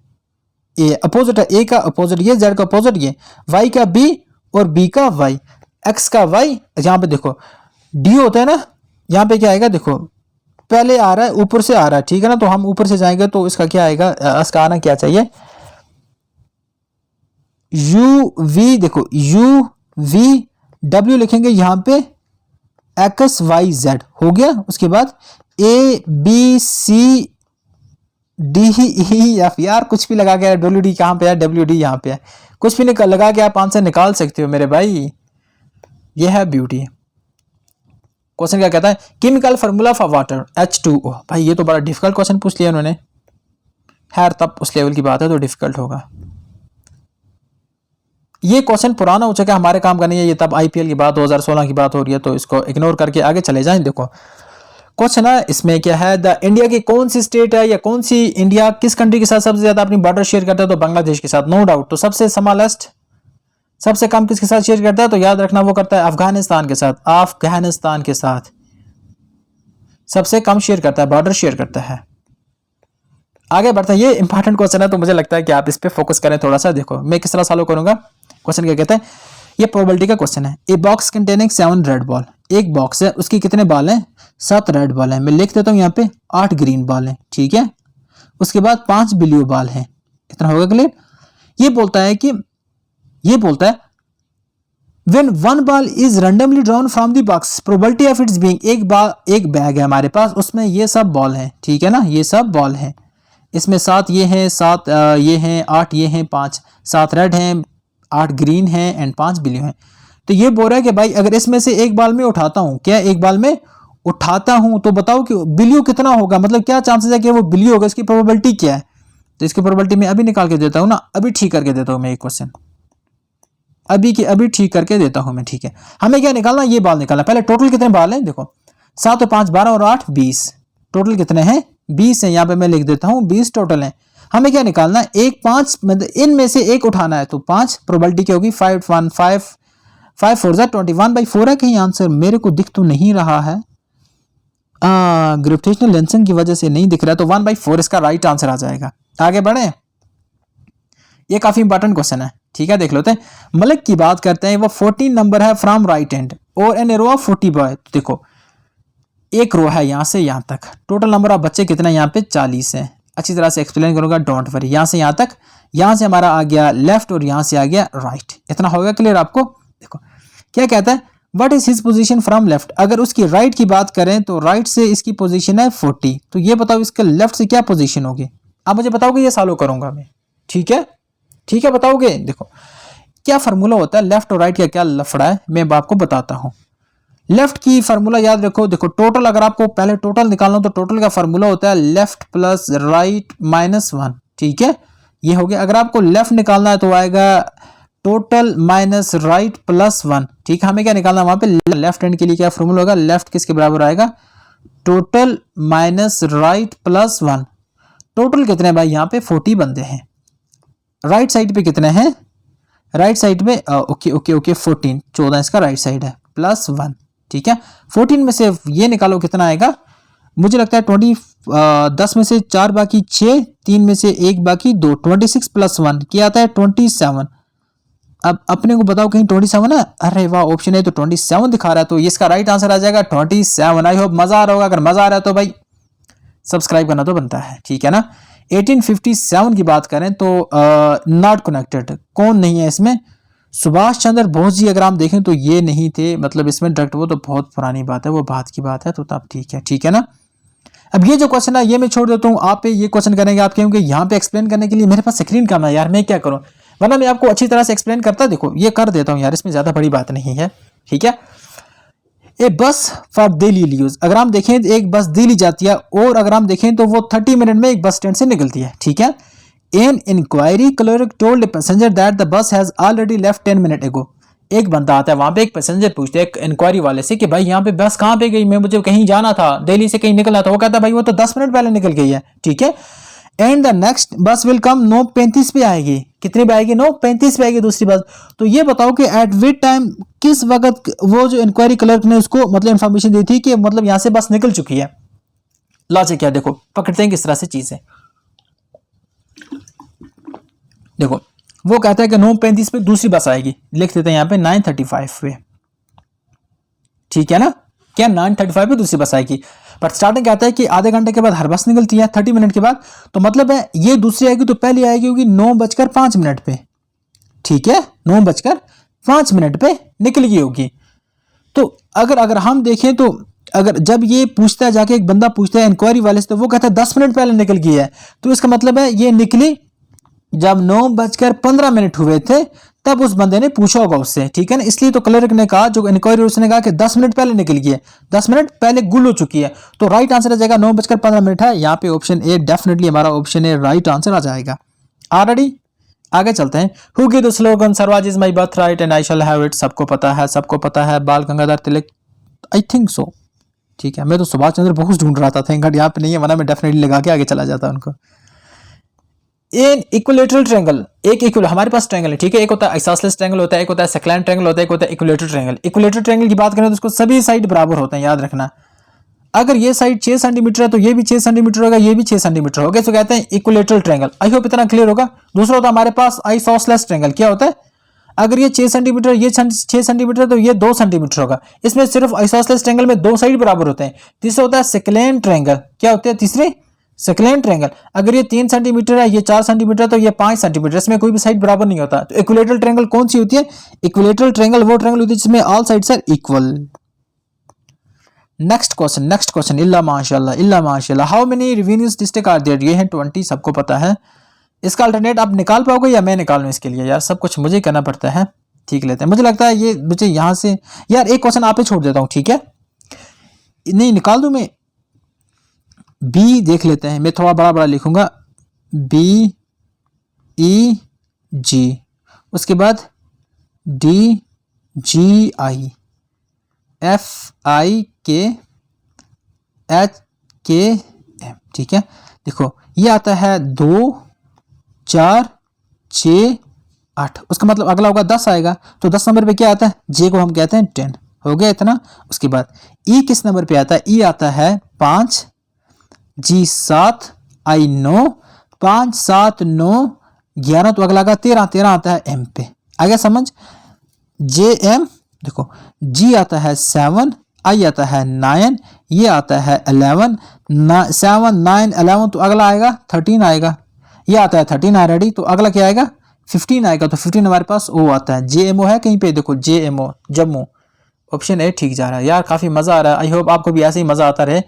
ए, अपोजिट है, ए का अपोजिट ये, जेड का अपोजिट ये, वाई का बी और बी का वाई, एक्स का वाई। यहाँ पे देखो डी होता है ना, यहाँ पे क्या आएगा? देखो पहले आ रहा है, ऊपर से आ रहा है, ठीक है ना। तो हम ऊपर से जाएंगे तो इसका क्या आएगा? इसका आना क्या चाहिए? यू वी, देखो यू वी डब्ल्यू लिखेंगे यहाँ पे, एक्स वाई जेड हो गया। उसके बाद A B C D E F, यार कुछ भी लगा के, डब्ल्यू डी कहाँ पे है? डब्ल्यू डी यहाँ पे है, कुछ भी लगा के आप आंसर निकाल सकते हो मेरे भाई। ये है ब्यूटी। क्वेश्चन क्या कहता है? Chemical formula for water H2O। भाई ये तो बड़ा डिफिकल्ट क्वेश्चन पूछ लिया उन्होंने। खैर तब उस लेवल की बात है तो डिफिकल्ट होगा। ये क्वेश्चन पुराना हो चुका है, हमारे काम का नहीं है। ये तब आईपीएल की बात 2016 की बात हो रही है, तो इसको इग्नोर करके आगे चले जाएं। देखो क्वेश्चन है इसमें क्या है? द इंडिया की कौन सी स्टेट है या कौन सी इंडिया किस कंट्री के साथ सबसे ज्यादा अपनी बॉर्डर शेयर करता है? तो बांग्लादेश के साथ, नो डाउट। तो सबसे स्मॉलेस्ट, सबसे कम किसके साथ शेयर करता है? तो याद रखना वो करता है अफगानिस्तान के साथ। अफगानिस्तान के साथ सबसे कम शेयर करता है, बॉर्डर शेयर करता है। आगे बढ़ते हैं, ये इंपॉर्टेंट क्वेश्चन है तो मुझे लगता है कि आप इस पे फोकस करें थोड़ा सा। देखो मैं किस तरह सॉल्व करूंगा। क्वेश्चन क्या कहता है, ये प्रोबेबिलिटी का क्वेश्चन है। A box containing 7 red ball, एक बॉक्स है उसकी कितने बॉल हैं, 7 रेड बॉल है। मैं लिख देता हूँ यहाँ पे 8 ग्रीन बॉल है, ठीक है। उसके बाद 5 ब्लू बॉल है। इतना होगा क्लियर। ये बोलता है when one ball is randomly drawn from the box, probability of its being, एक बैग है हमारे पास, उसमें ये सब बॉल है, ठीक है ना, ये सब बॉल है। इसमें 7 ये हैं, 7 ये हैं, 8 ये हैं, 5 7 रेड हैं, 8 ग्रीन हैं एंड 5 ब्लू हैं। तो ये बोल रहा है कि भाई अगर इसमें से एक बॉल में उठाता हूँ, क्या एक बॉल में उठाता हूँ तो बताओ कि ब्लू कितना होगा, मतलब क्या चांसेस है कि वो ब्लू होगा, इसकी प्रोबेबिलिटी क्या है। तो इसकी प्रोबेबिलिटी मैं अभी निकाल के देता हूँ ना, अभी ठीक करके देता हूँ मैं एक क्वेश्चन, अभी ठीक करके देता हूं मैं, ठीक है। हमें क्या निकालना, ये बॉल निकालना। पहले टोटल कितने बॉल हैं, देखो 7 और 5 12 और 8 20, टोटल कितने हैं 20 है। यहाँ पे मैं लिख देता हूं 20 टोटल है। हमें क्या निकालना है, एक 5 मतलब इनमें से एक उठाना है, तो 5 प्रोबेबिलिटी क्या होगी 5 1 5 5 4 21/4 है। कहीं आंसर मेरे को दिख तो नहीं रहा है, ग्रेविटेशनल लेंसिंग की वजह से नहीं दिख रहा है, तो 1/4 इसका राइट आंसर आ जाएगा। आगे बढ़े, ये काफी इंपॉर्टेंट क्वेश्चन है, ठीक है। देख लेते हैं, मलिक की बात करते हैं। वो 14 नंबर है फ्रॉम राइट एंड और एन रो ऑफ 40 बॉय। तो देखो एक रो है यहां से यहां तक, टोटल नंबर ऑफ बच्चे कितना यहाँ पे 40 है। अच्छी तरह से एक्सप्लेन करूंगा, डोंट वरी। यहां से यहां तक, यहां से हमारा आ गया लेफ्ट और यहां से आ गया राइट। इतना होगा क्लियर आपको। देखो क्या कहता है, what is his position from left. अगर उसकी राइट की बात करें तो राइट से इसकी पोजीशन है 40, तो ये बताओ इसके लेफ्ट से क्या पोजीशन होगी। आप मुझे बताओगे, ये सॉल्व करूंगा मैं, ठीक है बताओगे। देखो क्या फार्मूला होता है, लेफ्ट और राइट का क्या लफड़ा है मैं आपको बताता हूं। लेफ्ट की फार्मूला याद रखो। देखो टोटल, अगर आपको पहले टोटल निकालना हो तो टोटल का फार्मूला होता है लेफ्ट प्लस राइट -1, ठीक है। ये हो गया। अगर आपको लेफ्ट निकालना है तो आएगा टोटल माइनस राइट +1, ठीक है। हमें क्या निकालना है वहां पे, लेफ्ट हैंड के लिए क्या फार्मूला होगा, लेफ्ट किसके बराबर आएगा, टोटल माइनस राइट +1। टोटल कितने भाई यहाँ पे 40 बंदे हैं। राइट साइड पे कितने हैं, राइट साइड में ओके 14 इसका राइट साइड है +1, ठीक है। 14 में से ये निकालो कितना आएगा, मुझे लगता है 10 में से 4 बाकी 6, 3 में से 1 बाकी 2, 26 + 1 क्या आता है 27। अब अपने को बताओ कहीं 27 है, अरे वाह ऑप्शन है तो 27 दिखा रहा है, तो इसका राइट आंसर आ जाएगा 27। आई होप मजा आ रहा होगा, अगर मजा आ रहा है तो भाई सब्सक्राइब करना तो बनता है, ठीक है ना। 1857 की बात करें तो नॉट कनेक्टेड, कौन नहीं है इसमें, सुभाष चंद्र बोस जी अगर हम देखें तो ये नहीं थे, मतलब इसमें डायरेक्ट, वो तो बहुत पुरानी बात है, वो बात की बात है, तो तब ठीक है ना। अब ये जो क्वेश्चन है ये मैं छोड़ देता हूँ, आप पे ये क्वेश्चन करेंगे आप, क्योंकि यहाँ पे एक्सप्लेन करने के लिए मेरे पास स्क्रीन कम है यार, मैं क्या करूँ, वरना मैं आपको अच्छी तरह से एक्सप्लेन करता। देखो ये कर देता हूँ यार, इसमें ज्यादा बड़ी बात नहीं है, ठीक है। ए बस फॉर दिल्ली यूज, अगर हम देखें तो एक बस दिल्ली जाती है, और अगर हम देखें तो वो 30 मिनट में एक बस स्टैंड से निकलती है, ठीक है। An inquiry clerk told a passenger that the bus has already left 10 minute ago. एक बंदा आता है वहां पे, एक पैसेंजर पूछते हैं एक इंक्वायरी वाले से कि भाई यहाँ पे बस कहाँ पे गई, मैं मुझे कहीं जाना था, दिल्ली से कहीं निकलना था। वो कहता है भाई वो तो 10 मिनट पहले निकल गई है, ठीक है। एंड द नेक्स्ट बस विल कम 9:35 पे आएगी, कितने पे आएगी 9:35 पे आएगी दूसरी बस। तो ये बताओ कि एट विच टाइम, किस वक्त वो जो इंक्वायरी क्लर्क ने उसको मतलब इंफॉर्मेशन दी थी कि मतलब यहां से बस निकल चुकी है। लॉजिक क्या, देखो पकड़ते हैं किस तरह से चीज है। देखो वो कहता है कि 9:35 पे दूसरी बस आएगी, लिख देते हैं यहाँ पे 9:35 पे, ठीक है ना। क्या 9:35 पे दूसरी बस आएगी, पर स्टार्टिंग कहता है कि आधे घंटे के बाद हर बस निकलती है 30 मिनट के बाद, तो मतलब है ये दूसरी आएगी तो पहली आएगी होगी 9:05 पे, ठीक है। 9:05 पे निकल गई होगी। तो अगर हम देखें तो अगर जब ये पूछता है, जाके एक बंदा पूछता है इंक्वायरी वाले से, तो वो कहता है 10 मिनट पहले निकल गई है, तो इसका मतलब है ये निकली जब 9:15 हुए थे, तब उस बंदे ने पूछा होगा उससे, ठीक है ना। इसलिए तो क्लर्क ने कहा, जो इंक्वायरी उसने कहा कि 10 मिनट पहले निकल गई है, 10 मिनट पहले गुल हो चुकी है, तो राइट आंसर आ जाएगा 9:15 है। यहाँ पे ऑप्शन ए डेफिनेटली हमारा ऑप्शन ए राइट आंसर आ जाएगा। ऑलरेडी आगे चलते हैं। Who give the slogan Swaraj is my birth right and I shall have it, सबको पता है बाल Gangadhar Tilak, I think so, ठीक है। मैं तो सुभाष चंद्र बोस ढूंढ रहा था, थैंक यहाँ पे नहीं है, वरना मैं डेफिनेटली लगा के आगे चला जाता उनको। इन इक्विलेटरल ट्रायंगल, हमारे पास ट्रायंगल है, ठीक है। एक होता है आइसोसेलेस ट्रायंगल होता है, एक होता है सेकलेंट ट्रायंगल होता है, एक होता है इक्विलेटरल ट्रायंगल। इक्विलेटरल ट्रायंगल की बात करें तो उसको सभी साइड बराबर होते हैं, याद रखना। अगर ये साइड 6 सेंटीमीटर है तो ये भी 6 सेंटीमीटर होगा, ये भी 6 सेंटीमीटर होगा, इसको कहते हैं इक्विलेटरल ट्रायंगल। आई होप इतना क्लियर होगा। दूसरा होता है हमारे पास आइसोसेलेस ट्रायंगल। क्या होता है, अगर ये 6 सेंटीमीटर, ये 6 सेंटीमीटर, तो ये 2 सेंटीमीटर होगा। इसमें सिर्फ आइसोसेलेस ट्रायंगल में 2 साइड बराबर होते हैं। तीसरा होता है सेकलेंट ट्रायंगल। क्या होते हैं तीसरे, सेकलेंट ट्रायंगल। अगर ये 3 सेंटीमीटर है, ये 4 सेंटीमीटर, तो ये 5 सेंटीमीटर, इसमें कोई भी साइड बराबर नहीं होता। तो इक्विलेटरल ट्रायंगल कौन सी होती है, इक्विलेटरल ट्रायंगल वो ट्रायंगल होती है जिसमें all sides are equal. Next question, इल्ला माशाल्लाह, how many revenues district are there. ये है 20, सबको पता है। इसका अल्टरनेट आप निकाल पाओगे या मैं निकालूं इसके लिए, यार सब कुछ मुझे करना पड़ता है। ठीक लेते हैं, मुझे लगता है ये मुझे यहाँ से, यार एक क्वेश्चन आप ही छोड़ देता हूँ, ठीक है, नहीं निकाल दूं मैं। बी देख लेते हैं, मैं थोड़ा बड़ा बड़ा लिखूंगा, BEG, उसके बाद DGI, FIKHKM। ठीक है, देखो ये आता है 2 4 6 8, उसका मतलब अगला होगा 10 आएगा। तो 10 नंबर पे क्या आता है, जे को हम कहते हैं 10, हो गया इतना। उसके बाद ई किस नंबर पे आता है, ई आता है 5, जी 7, आई 9, 5 7 9 11, तो अगला का 13, 13 आता है एम पे। आगे समझ, जे एम देखो, जी आता है 7, आई आता है 9, ये आता है 11, 7 9 11, तो अगला आएगा 13 आएगा। ये आता है 13 ऑलरेडी, तो अगला क्या आएगा 15 आएगा। तो 15 हमारे पास ओ आता है। JMO है कहीं पे, देखो JMO जम्मू, ऑप्शन ए ठीक जा रहा है। यार काफी मजा आ रहा है, आई होप आपको भी ऐसे ही मजा आता रहे।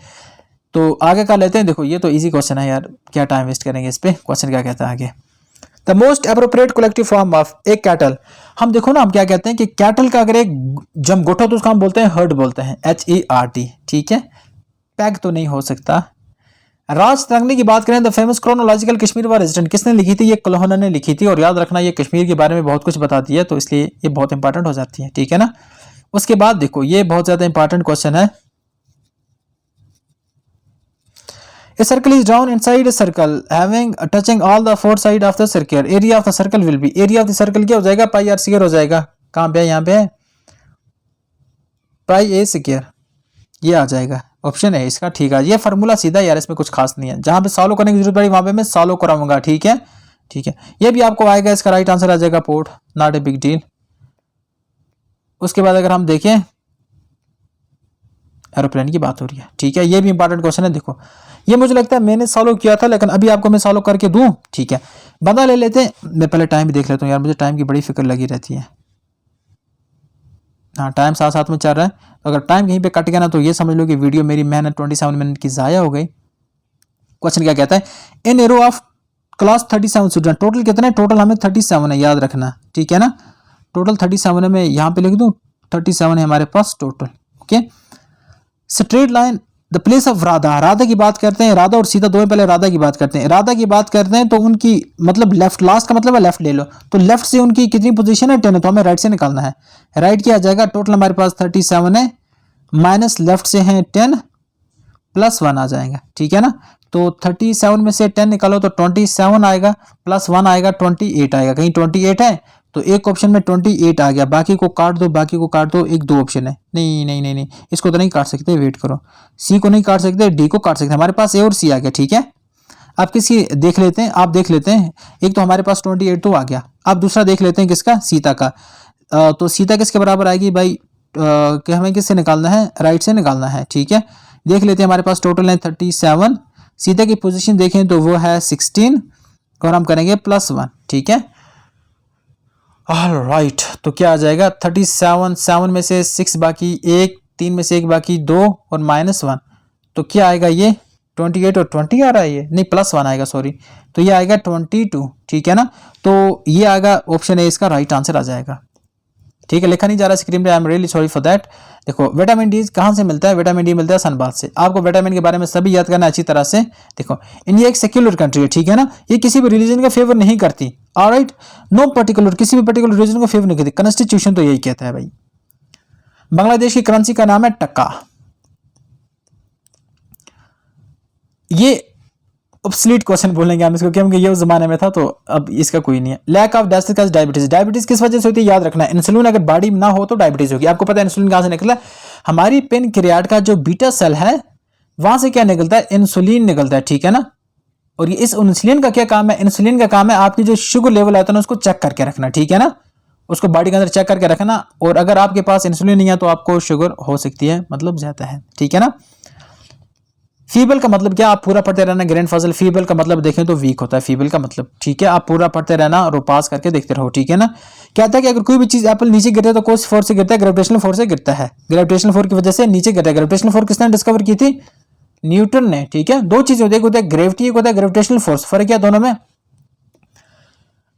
तो आगे का लेते हैं। देखो ये तो इजी क्वेश्चन है यार, क्या टाइम वेस्ट करेंगे इस पे। क्वेश्चन क्या कहता है आगे, the most appropriate collective form of एक कैटल। हम देखो ना, हम क्या कहते हैं कि कैटल का अगर एक जमगोठा तो उसका हम बोलते हैं हर्ड बोलते हैं, HERD। ठीक है, पैग तो नहीं हो सकता। राज तरंगनी की बात करें, the famous chronological Kashmir war resident किसने लिखी थी, ये कलोहना ने लिखी थी। और याद रखना ये कश्मीर के बारे में बहुत कुछ बताती है, तो इसलिए ये बहुत इंपॉर्टेंट हो जाती है, ठीक है ना। उसके बाद देखो ये बहुत ज्यादा इंपॉर्टेंट क्वेश्चन है, A circle is drawn inside a circle having touching all the four side of the circle. Area of the circle will be, area of the circle क्या हो जाएगा, पाई आर स्क्वायर हो जाएगा। कहाँ पे है, यहाँ पे है पाई ए स्क्वायर, ये आ जाएगा। ऑप्शन है इसका, ठीक है। ये फार्मूला सीधा यार, इसमें कुछ खास नहीं है। जहां पे सॉल्व करने की जरूरत पड़ी वहां पे मैं सॉल्व कराऊंगा, ठीक है, ठीक है। ये भी आपको आएगा, इसका राइट आंसर आ जाएगा port, not a big deal. उसके बाद अगर हम देखें, एरोप्लेन की बात हो रही है, ठीक है। ये भी इंपॉर्टेंट क्वेश्चन है। देखो ये मुझे लगता है मैंने सॉल्व किया था, लेकिन अभी आपको मैं सॉल्व करके दूं, ठीक है। बंदा ले लेते हैं, मैं पहले टाइम भी देख लेता हूँ यार, मुझे टाइम की बड़ी फिक्र लगी रहती है। हाँ टाइम साथ साथ में चल रहा है, तो अगर टाइम कहीं पे कट गया ना तो ये समझ लो कि वीडियो मेरी मेहनत 27 मिनट की ज़ाया हो गई। क्वेश्चन क्या कहता है, in a row of class 37 student, total कितने, टोटल हमें 37 है, याद रखना, ठीक है ना। टोटल 37 है, मैं यहाँ पे लिख दूँ 37 है हमारे पास total, okay. Straight line the place of Radha, Radha की बात करते हैं, राधा और सीता दो, पहले राधा की बात करते हैं। राधा की बात करते हैं तो उनकी मतलब लेफ्ट, लास्ट का मतलब है लेफ्ट ले लो, तो लेफ्ट से उनकी कितनी पोजीशन है 10 है, तो हमें राइट से निकालना है। राइट क्या आ जाएगा, टोटल हमारे पास 37 है, माइनस लेफ्ट से है 10 प्लस 1 आ जाएगा, ठीक है ना। तो 37 में से 10 निकालो तो 27 आएगा, प्लस 1 आएगा 28 आएगा। कहीं 28 है तो एक ऑप्शन में 28 आ गया, बाकी को काट दो, बाकी को काट दो, एक दो ऑप्शन है। नहीं नहीं नहीं नहीं, इसको तो नहीं काट सकते, वेट करो, सी को नहीं काट सकते, डी को काट सकते, हमारे पास ए और सी आ गया, ठीक है। आप किसी देख लेते हैं, आप देख लेते हैं, एक तो हमारे पास 28 तो आ गया। आप दूसरा देख लेते हैं किसका, सीता का। तो सीता किसके बराबर आएगी भाई, कि हमें किससे निकालना है, राइट से निकालना है, ठीक है। देख लेते हैं, हमारे पास टोटल है 37, सीता की पोजीशन देखें तो वो है 16 और हम करेंगे +1, ठीक है। ऑलराइट, तो क्या आ जाएगा 37, 7 में से 6 बाकी, 1 3 में से 1 बाकी 2 और -1, तो क्या आएगा ये 28 और 20 आ रहा है, ये नहीं +1 आएगा, सॉरी, तो ये आएगा 22, ठीक है ना। तो ये आएगा ऑप्शन है इसका राइट आंसर आ जाएगा, ठीक है। लिखा नहीं जा रहा स्क्रीन पे, I am really sorry for that. देखो विटामिन डी कहाँ से मिलता है, विटामिन डी मिलता है सनबाथ से। आपको विटामिन के बारे में सभी याद करना अच्छी तरह से। देखो इंडिया एक सेक्युलर कंट्री है, ठीक है ना, ये किसी भी रिलीजन का फेवर नहीं करती, ऑलराइट, नो पर्टिकुलर, किसी भी पर्टिकुलर रिलीजन का फेवर नहीं करती, कॉन्स्टिट्यूशन तो यही कहता है भाई। बांग्लादेश की करेंसी का नाम है टक्का। ये ऑब्सलीट क्वेश्चन बोलेंगे हम इसको, क्योंकि ये उस जमाने में था, तो अब इसका कोई नहीं है। लैक ऑफ डायबिटीज, डायबिटीज किस वजह से होती है, याद रखना, इंसुलिन अगर बॉडी में ना हो तो डायबिटीज होगी। आपको पता है इंसुलिन कहां से निकला, हमारी पेनक्रियाट का जो बीटा सेल है, वहां से क्या निकलता है, इंसुलिन निकलता है, ठीक है ना। और ये इस इंसुलिन का क्या काम है, इंसुलिन का काम है आपकी जो शुगर लेवल आता है ना उसको चेक करके रखना, ठीक है ना, उसको बॉडी के अंदर चेक करके रखना। और अगर आपके पास इंसुलिन नहीं है तो आपको शुगर हो सकती है, मतलब ज्यादा है, ठीक है ना। फीबल का मतलब क्या, आप पूरा पढ़ते रहना ग्रैंड फाजल। फीबल का मतलब देखें तो वीक होता है फीबल का मतलब, ठीक है। आप पूरा पढ़ते रहना और पास करके देखते रहो, ठीक है ना। कहता है कि अगर कोई भी चीज एप्पल नीचे गिरता है तो कौन सी फोर्स से गिरता है, ग्रेविटेशनल फोर्स से गिरता है। ग्रेविटेशनल फोर्स की वजह से नीचे गिरता है। ग्रेविटेशनल फोर्स किसने डिस्कवर की थी, न्यूटन ने, ठीक है। दो चीजें होती है ग्रेविटी, एक होता है ग्रेविटेशनल फोर्स। फर्क क्या दोनों में,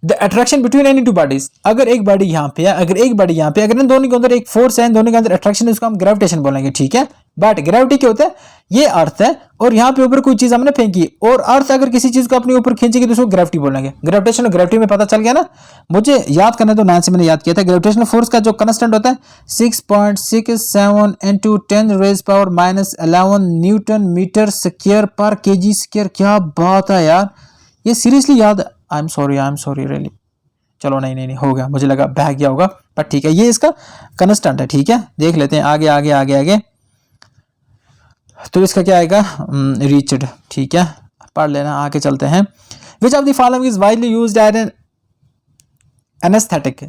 the attraction between any two bodies, अगर एक बॉडी यहाँ पे है, अगर एक बॉडी यहाँ पे, अगर इन दोनों के अंदर एक फोर्स है, इन दोनों के अंदर अट्रैक्शन है, इसको हम ग्रेविटेशन बोलेंगे, ठीक है। बट ग्रेविटी क्या होता है, ये अर्थ है और यहाँ पे ऊपर कोई चीज हमने फेंकी और अर्थ अगर किसी चीज को अपने ऊपर खींचेगी तो उसको ग्रेविटी बोलेंगे। ग्रेविटेशन और ग्रेविटी में पता चल गया ना। मुझे याद करना तो 9 से मैंने याद किया था। ग्रेविटेशनल फोर्स का जो कांस्टेंट होता है 6.67 into 10⁻⁻11 न्यूटन मीटर स्क्वायर पर केजी स्क्वायर। क्या बात है यार, ये सीरियसली याद। I am sorry really. चलो नहीं हो गया, मुझे लगा बह गया होगा, पर ठीक है, ये इसका कांस्टेंट है, ठीक है। देख लेते हैं आगे आगे आगे आगे। तो इसका क्या आएगा, रीच्ड, ठीक है, पढ़ लेना। आगे चलते हैं। Which of the following is widely used as an anaesthetic,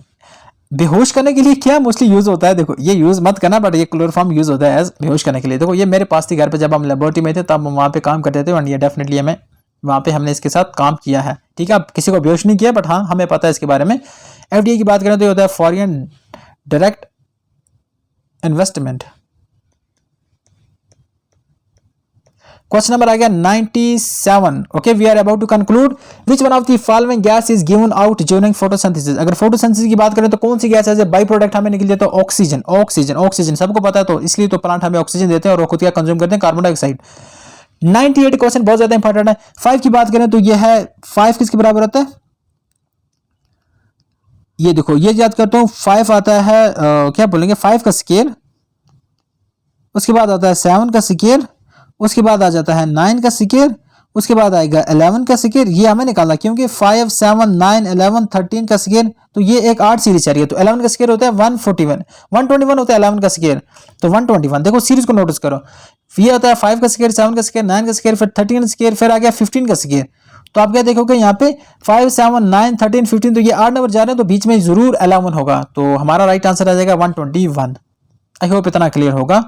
बेहोश करने के लिए क्या मोस्टली यूज होता है। देखो ये यूज मत करना, बट ये क्लोरोफॉर्म यूज होता है एज बेहोश करने के लिए। देखो ये मेरे पास थी घर पे, जब हम लेबोरेटरी में थे तब हम वहाँ पे काम करते थे, और ये डेफिनेटली हमें वहाँ पे हमने इसके साथ काम किया है, ठीक है। अब किसी को बेहोश नहीं किया, बट हाँ हमें पता है इसके बारे में। एफडीआई की बात करें तो ये होता है foreign direct investment. Question number आ गया 97। Okay, we are about to conclude. Which one of the following gas is given out during photosynthesis. अगर फोटोसिंथेसिस की बात करें तो कौन सी गैस है बाई प्रोडक्ट हमें निकल जाता है, ऑक्सीजन। ऑक्सीजन सबको पता है, तो इसलिए तो प्लांट हमें ऑक्सीजन देते हैं और वो खुद क्या कंज्यूम करते हैं, कार्बन डाइऑक्साइड। 98 क्वेश्चन बहुत ज्यादा इंपॉर्टेंट है। 5 की बात करें तो ये है 5 किसके बराबर होता है, ये देखो ये याद करता हूं। 5 आता है क्या बोलेंगे, 5 का स्केयर, उसके बाद आता है 7 का स्केयर, उसके बाद आ जाता है 9 का स्केयर, उसके बाद आएगा 11 का स्केयर। ये हमें निकालना, क्योंकि 5 7 9 11 13 का स्केयर, तो ये एक 8 सीरीज चल रही है। तो 11 का स्केयर होता है 141, 121 होता है 11 का स्केयर, तो 121। देखो सीरीज को नोटिस करो, ये होता है 5 का स्केयर, 7 का स्केयर, 9 का स्केयर, फिर 13 का स्केयर, फिर आ गया 15 का स्केयर। तो आप क्या देखोगे यहाँ पे 5 7 9 13 15, तो ये 8 नंबर जा रहे हैं, तो बीच में जरूर 11 होगा। तो हमारा राइट आंसर आ जाएगा 121। आई होप इतना क्लियर होगा।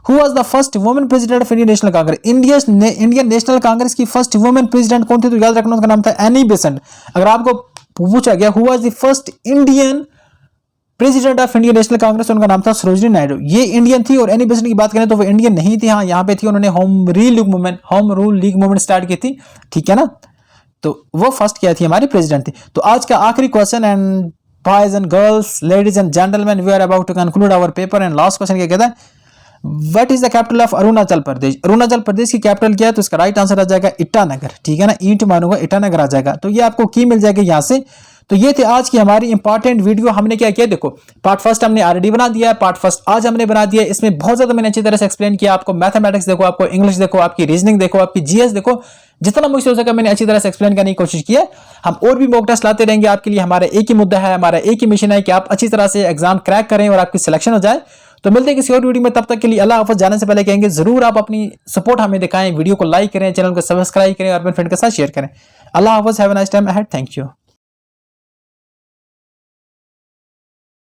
Who was the first woman president of Indian National Congress? Indian national Congress की फर्स्ट वुमेन प्रेसिडेंट कौन थी, तो याद रखना उसका नाम था एनी बेसेंट। अगर आपको पूछा गया who was the first Indian president of Indian national Congress, उनका नाम था सरोजिनी नायडू। ये इंडियन थी। और एनी बेसेंट की बात करें तो वो इंडियन नहीं थी, हाँ यहाँ पे थी, उन्होंने home rule league movement start की थी, ठीक है ना। तो वो फर्स्ट क्या थी, हमारी प्रेसिडेंट थी। तो आज का आखिरी question, and boys and girls, ladies and gentleman, we are about to conclude our paper. And last question क्या कहता है, What is the capital of Arunachal Pradesh. Arunachal Pradesh की कैपिटल क्या है, तो इसका राइट आंसर आ जाएगा ईटानगर, ठीक है ना। ईंट मानूंगा ईटानगर आ जाएगा। तो ये आपको की मिल जाएगी यहाँ से। तो ये थे आज की हमारी इंपॉर्टेंट वीडियो। हमने क्या किया, देखो पार्ट फर्स्ट हमने ऑलरेडी बना दिया है, पार्ट फर्स्ट आज हमने बना दिया है। इसमें बहुत ज्यादा मैंने अच्छी तरह से एक्सप्लेन किया। आपको मैथमेटिक्स देखो, आपको इंग्लिश देखो, आपकी रीजनिंग देखो, आपकी जीएस देखो, जितना मुझसे हो सका मैंने अच्छी तरह से एक्सप्लेन करने की कोशिश की है। हम और भी मॉक टेस्ट लाते रहेंगे आपके लिए। हमारा एक ही मुद्दा है, हमारा एक ही मिशन है कि आप अच्छी तरह से एग्जाम क्रैक करें और आपकी सिलेक्शन हो जाए। तो मिलते हैं किसी और वीडियो में, तब तक के लिए अल्लाह हाफ़िज़। जाने से पहले कहेंगे जरूर आप अपनी सपोर्ट हमें दिखाएं, वीडियो को लाइक करें, चैनल को सब्सक्राइब करें और अपने फ्रेंड के साथ शेयर करें। अल्लाह हाफ़िज़, have a nice time ahead, thank you.